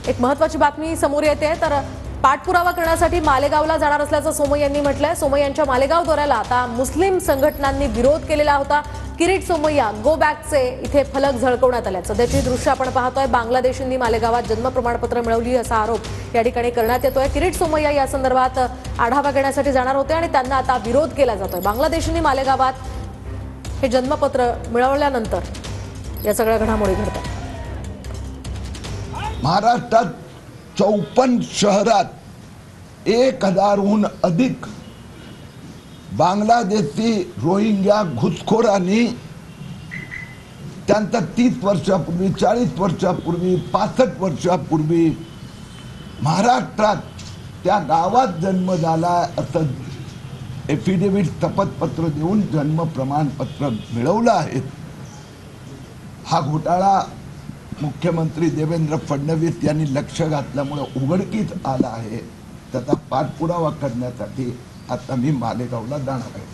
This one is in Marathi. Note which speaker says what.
Speaker 1: एक महत्त्वाची बातमी समोर येते तर पाठपुरावा करण्यासाठी मालेगावला जाणार असल्याचं सोमय्या यांनी म्हटलंय। सोमय्या यांच्या मालेगाव दौऱ्याला आता मुस्लिम संघटनांनी विरोध केलेला होता। किरीट सोमय्या गो बॅकचे इथे फलक झळकवण्यात आले। सध्याची दृश्य आपण पाहतोय। बांगलादेशींनी मालेगावात जन्म प्रमाणपत्र मिळवली असा आरोप या ठिकाणी करण्यात येतोय। किरीट सोमय्या या संदर्भात आढावा घेण्यासाठी जाणार होते आणि त्यांना आता विरोध केला जातोय। बांगलादेशींनी मालेगावात हे जन्मपत्र मिळवल्यानंतर या सगळ्या घडामोडी घडतात।
Speaker 2: महाराष्ट्रात 54 शहरात 1000हून अधिक बांगलादेशी रोहिंग्या घुसखोरांनी त्यांचा 30 वर्षापूर्वी 40 वर्षापूर्वी 65 वर्षापूर्वी महाराष्ट्रात त्या गावात जन्म झाला असं एफिडेव्हिट शपथपत्र देऊन जन्म प्रमाणपत्र मिळवलं आहे। हा घोटाळा मुख्यमंत्री देवेंद्र फडणवीस यांनी लक्ष घातल्यामुळे उघडकीस आला आहे। त्याचा पाठपुरावा करण्यासाठी आता मी मालेगावला जाणार आहे।